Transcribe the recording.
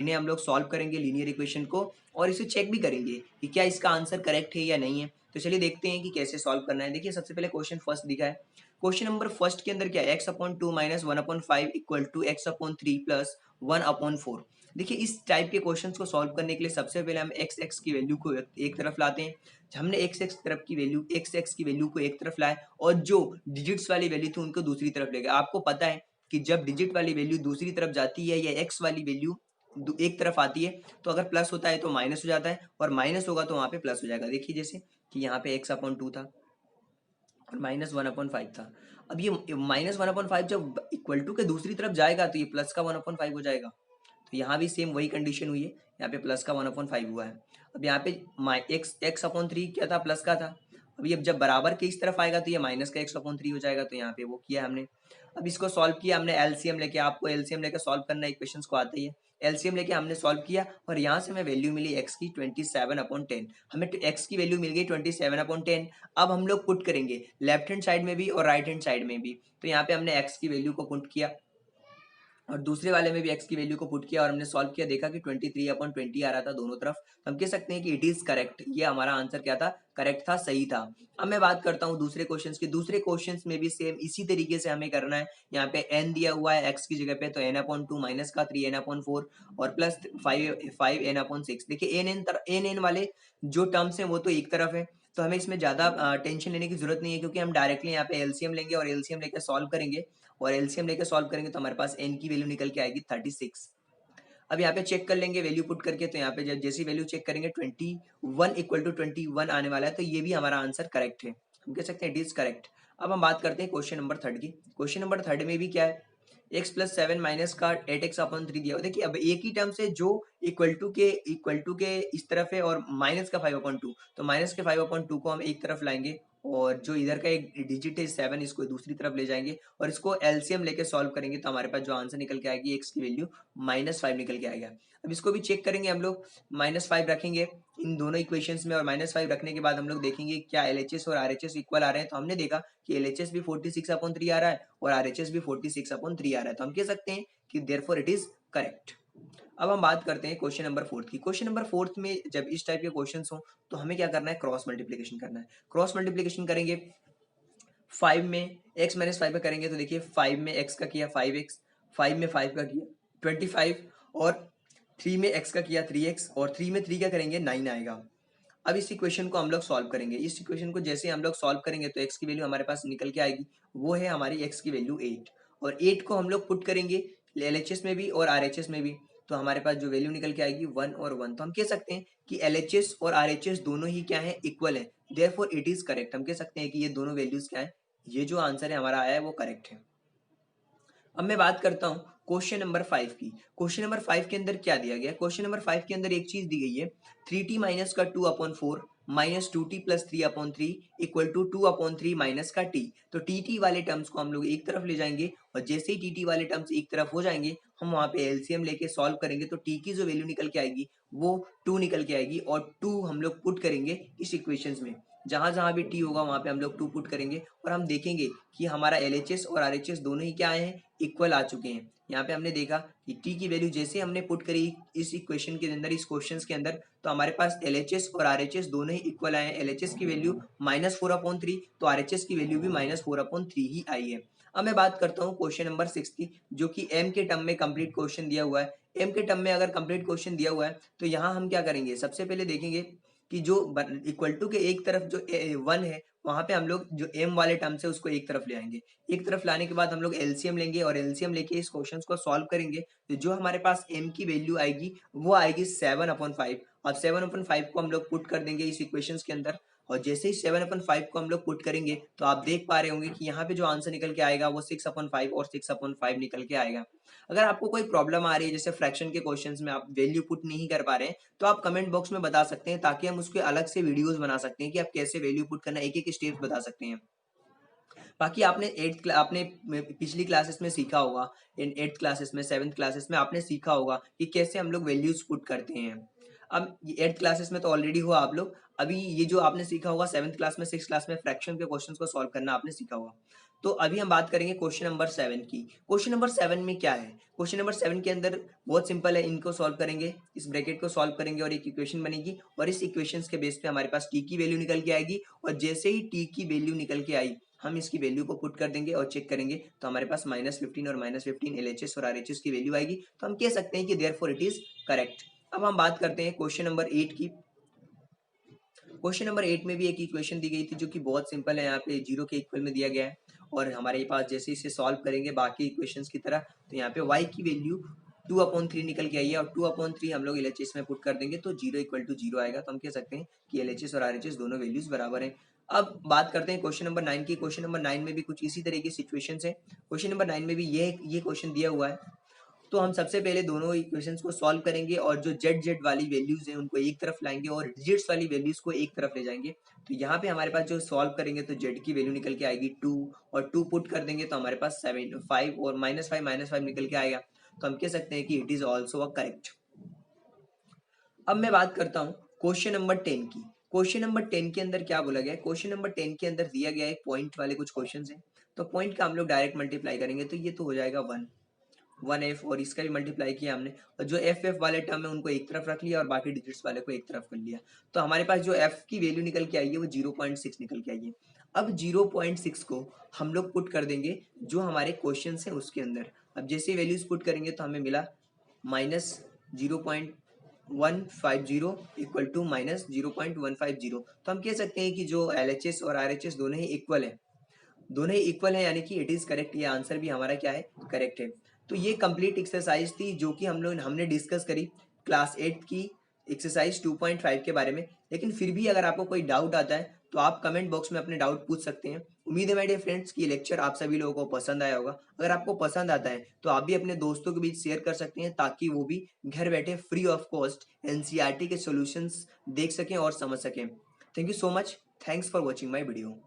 इन्हें हम लोग सॉल्व करेंगे लीनियर इक्वेशन को और इसे चेक भी करेंगे कि क्या इसका आंसर करेक्ट है या नहीं है। तो चलिए देखते हैं कि कैसे सॉल्व करना है। देखिए सबसे पहले क्वेश्चन फर्स्ट दिखा है। क्वेश्चन नंबर फर्स्ट के अंदर क्या है, x/2 - 1/5 equal to x/3 plus 1/4। देखिए इस टाइप के क्वेश्चंस को सॉल्व करने के लिए सबसे पहले हम x की वैल्यू को एक तरफ लाते हैं। हमने x की वैल्यू को एक तरफ लाए और जो डिजिट्स वाली वैल्यू थी उनको दूसरी तरफ ले गए। आपको पता है कि जब डिजिट वाली वैल्यू दूसरी तरफ जाती है या x वाली वैल्यू एक तरफ आती है तो अगर प्लस होता है तो माइनस हो जाता है और माइनस होगा तो वहां पे प्लस हो जाएगा। देखिए जैसे कि यहाँ पे x/2 था और -1/5 था। अब ये -1/5 जब इक्वल टू के दूसरी तरफ जाएगा तो ये प्लस का 1/5 हो जाएगा। तो यहाँ भी सेम वही कंडीशन हुई है, यहाँ पे प्लस का 1/5 हुआ है। अब यहाँ पे x/3 क्या था, प्लस का था। अब ये जब बराबर के इस तरफ आएगा तो ये माइनस का x/3 हो जाएगा। तो यहाँ पे वो किया हमने। अब इसको सॉल्व किया हमने एलसीएम लेके। आपको एलसीएम लेके सॉल्व करना इक्वेशंस को आता ही है। एलसीएम लेके हमने सॉल्व किया और यहाँ से हमें वैल्यू मिली x की 27/10। हमें x की वैल्यू मिल गई 27/10। अब हम लोग पुट करेंगे लेफ्ट हैंड साइड में भी और राइट हैंड साइड में भी। तो यहाँ पे हमने x की वैल्यू को पुट किया और दूसरे वाले में भी x की वैल्यू को पुट किया और हमने सॉल्व किया, देखा कि 23/20 आ रहा था दोनों तरफ। तो हम कह सकते हैं कि इट इज करेक्ट। ये हमारा आंसर क्या था, करेक्ट था, सही था। अब मैं बात करता हूँ दूसरे क्वेश्चंस की। दूसरे क्वेश्चंस में भी सेम इसी तरीके से हमें करना है। यहाँ पे n दिया हुआ है x की जगह पे, तो n/2 माइनस का 3n/4 और प्लस 5n/6। देखिए n वाले जो टर्म्स हैं वो तो एक तरफ है, तो हमें इसमें ज्यादा टेंशन लेने की जरूरत नहीं है क्योंकि हम डायरेक्टली यहाँ पे एलसीएम लेंगे और एलसीएम लेकर सॉल्व करेंगे। और एलसीएम लेकर सॉल्व करेंगे तो हमारे पास n की वैल्यू निकल के आएगी 36। अब यहाँ पे चेक कर लेंगे वैल्यू पुट करके। तो यहाँ पे जब जैसी वैल्यू चेक करेंगे 21 इक्वल टू 21 आने वाला है, तो ये भी हमारा आंसर करेक्ट है। हम कह सकते हैं इट इज करेक्ट। अब हम बात करते हैं क्वेश्चन नंबर थर्ड की। क्वेश्चन नंबर थर्ड में भी क्या है, x+7 माइनस का 8x/3 दिया हुआ। देखिए अब एक ही टर्म से जो इक्वल टू के इस तरफ है और माइनस का 5/2, तो माइनस के 5/2 को हम एक तरफ लाएंगे और जो इधर का एक डिजिट है 7 इसको दूसरी तरफ ले जाएंगे और इसको एलसीएम लेके सॉल्व करेंगे तो हमारे पास जो आंसर निकल के आएगी x की वैल्यू -5 निकल के आएगा। अब इसको भी चेक करेंगे हम लोग, -5 रखेंगे इन दोनों इक्वेशंस में और -5 रखने के बाद हम लोग देखेंगे क्या एलएचएस और आरएचएस इक्वल आ रहे हैं। तो हमने देखा कि एलएचएस भी 46/3 आ रहा है और आरएचएस भी 46/3 आ रहा है। तो हम कह सकते हैं कि देयरफॉर इट इज करेक्ट। अब हम बात करते हैं क्वेश्चन नंबर फोर्थ की। क्वेश्चन नंबर फोर्थ में जब इस टाइप के क्वेश्चंस हो तो हमें क्या करना है, क्रॉस मल्टीप्लीकेशन करना है। क्रॉस मल्टीप्लीकेशन करेंगे 5 में x-5 का करेंगे तो देखिए 5 में x का किया 5x, 5 में 5 का किया 25 और 3 में x का किया 3x और 3 में 3 का करेंगे 9 आएगा। अब इस इक्वेशन को हम लोग सॉल्व करेंगे। इस इक्वेशन को जैसे हम लोग सॉल्व करेंगे तो x की वैल्यू हमारे पास निकल के आएगी, वो है हमारी x की वैल्यू 8 और 8 को हम लोग पुट करेंगे LHS में भी और RHS में भी। तो हमारे पास जो वैल्यू निकल के आएगी 1 और 1। तो हम कह सकते हैं कि LHS और RHS दोनों ही क्या है, इक्वल है। Therefore it is correct. हम कह सकते हैं कि ये दोनों वैल्यूज क्या है, ये जो आंसर है हमारा आया है वो करेक्ट है। अब मैं बात करता हूँ क्वेश्चन नंबर 5 की। क्वेश्चन नंबर 5 के अंदर क्या दिया गया है, क्वेश्चन नंबर 5 के अंदर एक चीज दी गई है 3t माइनस का 2/4 minus 2t plus 3/3 equal to 2/3 minus का t। तो टी वाले टर्म्स को हम लोग एक तरफ ले जाएंगे और जैसे ही टी वाले टर्म्स एक तरफ हो जाएंगे हम वहां पे एलसीएम लेके सॉल्व करेंगे तो t की जो वैल्यू निकल के आएगी वो 2 निकल के आएगी और 2 हम लोग पुट करेंगे इस इक्वेशंस में। जहां जहां भी t होगा वहां पे हम लोग 2 पुट करेंगे और हम देखेंगे कि हमारा LHS और RHS दोनों ही क्या आए हैं, इक्वल आ चुके हैं। यहाँ पे हमने देखा कि t की वैल्यू जैसे हमने पुट करी इस इक्वेशन के अंदर, इस क्वेश्चंस के अंदर, तो हमारे पास LHS और RHS दोनों ही इक्वल आए हैं। LHS की वैल्यू -4/3 तो RHS की वैल्यू भी -4/3 ही आई है। अब मैं बात करता हूँ क्वेश्चन नंबर 6 की, जो कि m के टर्म में कंप्लीट क्वेश्चन दिया हुआ है। m के टर्म में अगर कंप्लीट क्वेश्चन दिया हुआ है तो यहाँ हम क्या करेंगे, सबसे पहले देखेंगे कि जो इक्वल टू के एक तरफ जो 1 है वहां पे हम लोग जो m वाले टर्म से उसको एक तरफ ले आएंगे। एक तरफ लाने के बाद हम लोग एलसीएम लेंगे और एलसीएम लेके इस क्वेश्चंस को सॉल्व करेंगे। तो जो हमारे पास m की वैल्यू आएगी वो आएगी 7/5। अब 7/5 को हम लोग पुट कर देंगे इस इक्वेशंस के अंदर और जैसे ही 7/5 को हम लोग पुट करेंगे तो आप देख पा रहे होंगे कि यहाँ पे जो आंसर निकल के आएगा वो 6/5 और 6/5 निकल के आएगा। अगर आपको कोई प्रॉब्लम आ रही है जैसे फ्रैक्शन के क्वेश्चंस में आप वैल्यू पुट नहीं कर पा रहे हैं तो आप कमेंट बॉक्स में बता सकते हैं ताकि हम उसके अलग से वीडियोस बना सकते हैं कि आप कैसे वैल्यू पुट करना, एक एक स्टेप्स बता सकते हैं। बाकी आपने पिछली क्लासेस में सीखा होगा, इन 8th क्लासेस में 7th क्लासेस में आपने सीखा होगा कि कैसे हम लोग वैल्यूज पुट करते हैं। अब 8th क्लासेस में तो ऑलरेडी हुआ आप लोग, अभी ये जो आपने सीखा होगा 7th क्लास में 6th क्लास में फ्रैक्शन के क्वेश्चंस को सॉल्व करना आपने सीखा होगा। तो अभी हम बात करेंगे क्वेश्चन नंबर 7 की। क्वेश्चन नंबर 7 में क्या है? क्वेश्चन नंबर 7 के अंदर बहुत सिंपल है, इनको सॉल्व करेंगे, इस ब्रैकेट को सॉल्व करेंगे और एक इक्वेशन बनेगी और इस इक्वेशंस के बेस पे हमारे पास टी की वैल्यू निकल के आएगी और जैसे ही टी की वैल्यू निकल के आई हम इसकी वैल्यू को पुट कर देंगे और चेक करेंगे तो हमारे पास -15 और -15 एलएचएस और आरएचएस की वैल्यू आएगी, तो हम कह सकते हैं कि देयरफॉर इट इज करेक्ट। अब हम बात करते हैं क्वेश्चन नंबर 8 की। क्वेश्चन नंबर 8 में भी एक इक्वेशन दी गई थी जो कि बहुत सिंपल है, यहाँ पे जीरो के इक्वल में दिया गया है और हमारे पास जैसे इसे सॉल्व करेंगे बाकी इक्वेशंस की तरह तो यहाँ पे y की वैल्यू 2/3 निकल के आई है और 2/3 हम लोग एलएचएस में पुट कर देंगे तो 0 = 0 आएगा, तो हम कह सकते हैं कि एलएचएस और आरएचएस दोनों वैल्यूज बराबर हैं। अब बात करते हैं क्वेश्चन नंबर 9 की। क्वेश्चन नंबर 9 में भी कुछ इसी तरह की सिचुएशन है। क्वेश्चन नंबर 9 में भी ये क्वेश्चन दिया हुआ है, तो हम सबसे पहले दोनों इक्वेशंस को सॉल्व करेंगे और जो जेड जेड वाली वैल्यूज हैं उनको एक तरफ लाएंगे और डिजिट्स वाली वैल्यूज को एक तरफ ले जाएंगे। तो यहाँ पे हमारे पास जो सॉल्व करेंगे तो जेड की वैल्यू निकल के आएगी 2 और 2 पुट कर देंगे तो हमारे पास 7 5 और -5 निकल के आएगा, तो हम कह सकते हैं कि it is also a correct. अब मैं बात करता हूँ क्वेश्चन नंबर 10 की। क्वेश्चन नंबर 10 के अंदर क्या बोला गया है? क्वेश्चन नंबर 10 के अंदर दिया गया है पॉइंट वाले कुछ क्वेश्चन है, तो पॉइंट का हम लोग डायरेक्ट मल्टीप्लाई करेंगे तो ये तो हो जाएगा 1 और इसका भी मल्टीप्लाई किया हमने और जो एफ वाले टर्म है उनको एक तरफ रख लिया और बाकी डिजिट्स वाले को एक तरफ कर लिया, तो हमारे पास जो एफ की वैल्यू निकल के आई है वो 0.6 निकल के आई है। अब 0.6 को हम लोग पुट कर देंगे जो हमारे क्वेश्चन है उसके अंदर। अब जैसे वैल्यूज पुट करेंगे तो हमें मिला -0.150 इक्वल टू -0.150, तो हम कह सकते हैं कि जो एलएचएस और आरएचएस दोनों ही इक्वल है, दोनों ही इक्वल है, यानी कि इट इज करेक्ट। ये आंसर भी हमारा क्या है? करेक्ट है। तो ये कंप्लीट एक्सरसाइज थी जो कि हमने डिस्कस करी क्लास 8 की एक्सरसाइज 2.5 के बारे में। लेकिन फिर भी अगर आपको कोई डाउट आता है तो आप कमेंट बॉक्स में अपने डाउट पूछ सकते हैं। उम्मीद है माय डियर फ्रेंड्स कि ये लेक्चर आप सभी लोगों को पसंद आया होगा। अगर आपको पसंद आता है तो आप भी अपने दोस्तों के बीच शेयर कर सकते हैं ताकि वो भी घर बैठे फ्री ऑफ कॉस्ट एनसीईआरटी के सॉल्यूशंस देख सकें और समझ सकें। Thank you so much. Thanks for watching my video.